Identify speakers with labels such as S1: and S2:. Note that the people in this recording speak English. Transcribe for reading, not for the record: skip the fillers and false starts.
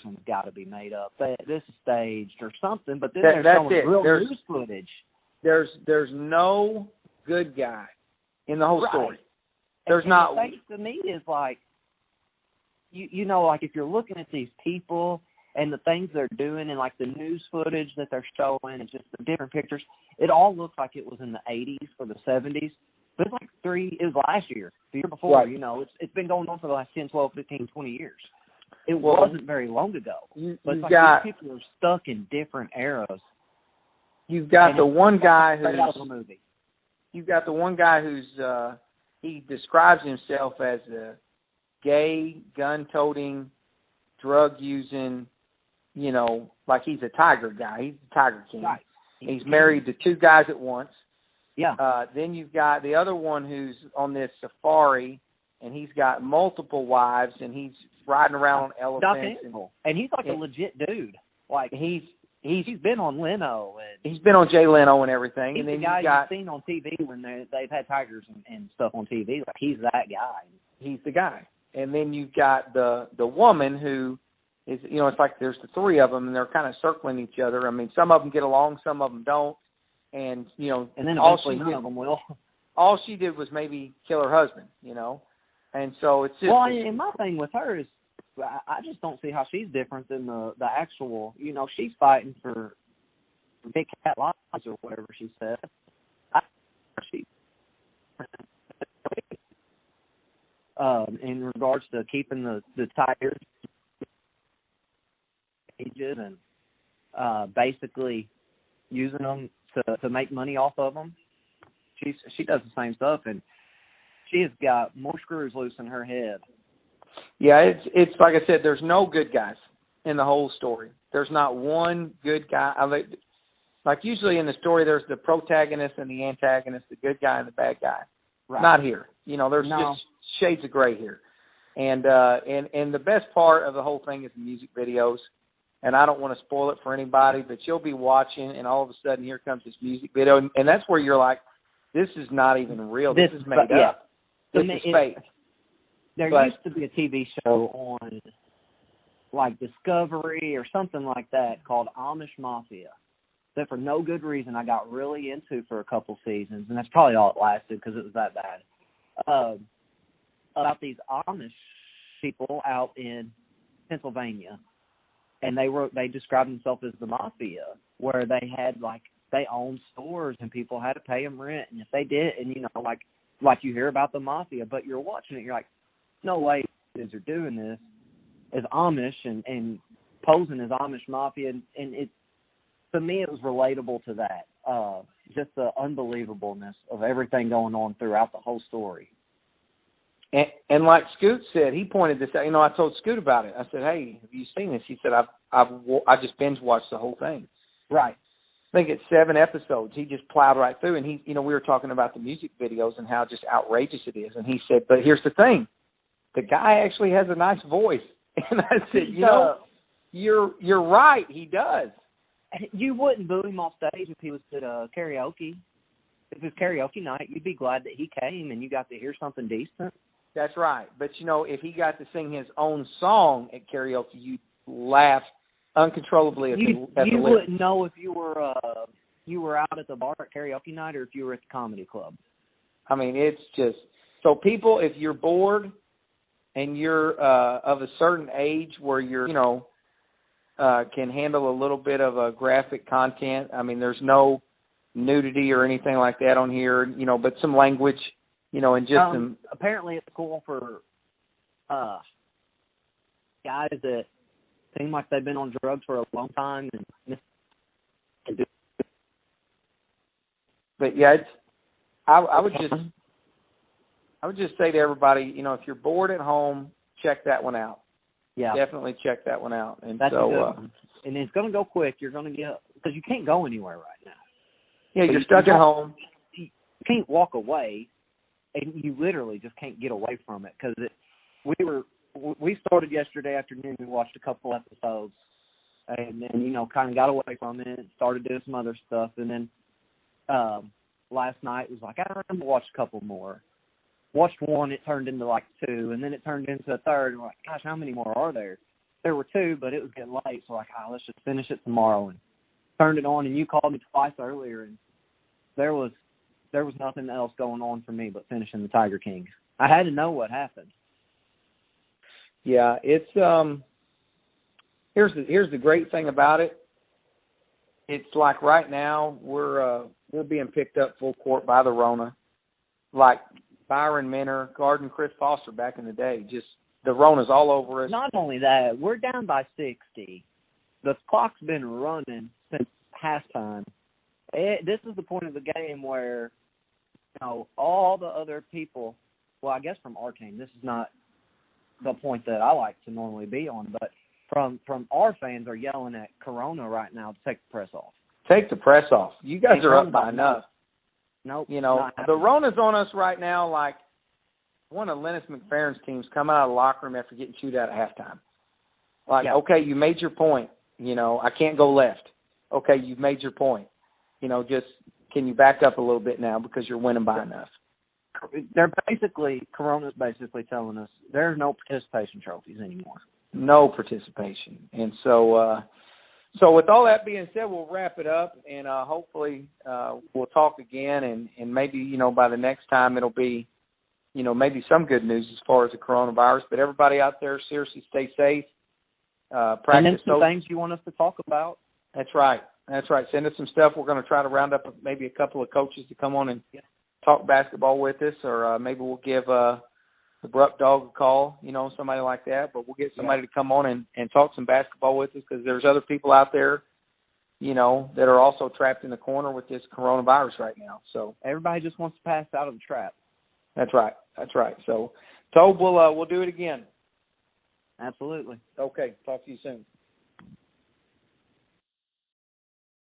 S1: has got to be made up. This is staged or something. But then
S2: that's
S1: showing
S2: it.
S1: real news footage.
S2: There's no good guy in the whole story. There's
S1: and
S2: not.
S1: The thing to me is like, you know, like if you're looking at these people and the things they're doing and like the news footage that they're showing and just the different pictures, it all looks like it was in the 80s or the 70s. But it's like it was last year, the year before,
S2: Right.
S1: you know. It's been going on for the last 10, 12, 15, 20 years. It wasn't very long ago. But it's like these people are stuck in different eras.
S2: You've got the one guy who's he describes himself as a gay, gun-toting, drug-using, you know, like he's a tiger guy. He's a tiger king.
S1: Right.
S2: He's married to two guys at once.
S1: Yeah.
S2: Then you've got the other one who's on this safari, and he's got multiple wives, and he's riding around on elephants.
S1: And he's like a legit dude. Like he's been on Leno. And
S2: he's been on Jay Leno and everything.
S1: He's
S2: and then
S1: the guy
S2: you've
S1: seen on TV when they've had tigers and stuff on TV. Like he's that guy.
S2: He's the guy. And then you've got the woman who is, you know, it's like there's the three of them, and they're kind of circling each other. I mean, some of them get along, some of them don't. And, you know,
S1: and then eventually none of them will.
S2: All she did was maybe kill her husband, you know. And so it's just...
S1: Well, and my thing with her is I just don't see how she's different than the actual, you know, she's fighting for big cat lives or whatever she said. In regards to keeping the tigers cages and basically using them to make money off of them, she does the same stuff, and she has got more screws loose in her head.
S2: Yeah, it's like I said, there's no good guys in the whole story. There's not one good guy. Like usually in the story, there's the protagonist and the antagonist, the good guy and the bad guy. Right. Not here. You know, there's just shades of gray here. And the best part of the whole thing is the music videos. And I don't want to spoil it for anybody, but you'll be watching, and all of a sudden here comes this music video, and that's where you're like, this is not even real. This is made up. This is fake.
S1: There used to be a TV show on, like, Discovery or something like that called Amish Mafia that for no good reason I got really into for a couple seasons, and that's probably all it lasted because it was that bad, about these Amish people out in Pennsylvania. And they described themselves as the mafia, where they had, like, they owned stores and people had to pay them rent. And if they did, and, you know, like you hear about the mafia, but you're watching it, you're like, no way kids are doing this as Amish and posing as Amish mafia. And it, to me, it was relatable to that. Just the unbelievableness of everything going on throughout the whole story.
S2: And like Scoot said, he pointed this out. You know, I told Scoot about it. I said, "Hey, have you seen this?" He said, "I just binge watched the whole thing."
S1: Right.
S2: I think it's 7 episodes. He just plowed right through, and he, you know, we were talking about the music videos and how just outrageous it is. And he said, "But here's the thing: the guy actually has a nice voice." And I said, "You know, you're right. He does."
S1: You wouldn't boo him off stage if he was at karaoke. If it was karaoke night, you'd be glad that he came and you got to hear something decent.
S2: That's right. But, you know, if he got to sing his own song at karaoke, you'd laugh uncontrollably at the lyrics.
S1: You wouldn't know if you were out at the bar at karaoke night or if you were at the comedy club.
S2: I mean, it's just... So people, if you're bored and you're of a certain age where you're, you know, can handle a little bit of a graphic content, I mean, there's no nudity or anything like that on here, you know, but some language... You know, and just
S1: apparently it's cool for guys that seem like they've been on drugs for a long time.
S2: But yeah, I would just say to everybody, you know, if you're bored at home, check that one out. Yeah, definitely check that one out. And
S1: that's a good one. And it's going to go quick. You're going to get, because you can't go anywhere right now.
S2: Yeah, you're stuck at home.
S1: You can't walk away. And you literally just can't get away from it because we started yesterday afternoon. We watched a couple episodes, and then, you know, kind of got away from it. Started doing some other stuff, and then last night was like, I'm gonna watch a couple more. Watched one, it turned into like 2, and then it turned into a third. And we're like, gosh, how many more are there? there were two, but it was getting late, so like, let's just finish it tomorrow. And turned it on, and you called me twice earlier, and there was nothing else going on for me but finishing the Tiger King. I had to know what happened.
S2: Yeah, it's here's the great thing about it. It's like right now we're being picked up full court by the Rona, like Byron Minner, Garden, Chris Foster back in the day. Just the Rona's all over us.
S1: Not only that, we're down by 60. The clock's been running since halftime. This is the point of the game where, all the other people, well, I guess from our team, this is not the point that I like to normally be on, but from our fans are yelling at Corona right now to take the press off.
S2: Take the press off. You guys are up by enough.
S1: Nope.
S2: The Rona's on us right now like one of Lennis McFerrin's teams coming out of the locker room after getting chewed out at halftime. Like, okay, you made your point. I can't go left. Okay, you've made your point. Just can you back up a little bit now because you're winning by enough?
S1: Corona's basically telling us there's no participation trophies anymore.
S2: No participation. And so with all that being said, we'll wrap it up, and hopefully we'll talk again, and maybe, by the next time it'll be, maybe some good news as far as the coronavirus. But everybody out there, seriously, stay safe. Practice
S1: and then some things you want us to talk about.
S2: That's right. Send us some stuff. We're going to try to round up maybe a couple of coaches to come on and talk basketball with us, or maybe we'll give the Bruck Dog a call, somebody like that. But we'll get somebody to come on and talk some basketball with us, because there's other people out there, that are also trapped in the corner with this coronavirus right now. So
S1: everybody just wants to pass out of the trap.
S2: That's right. So we'll do it again.
S1: Absolutely.
S2: Okay. Talk to you soon.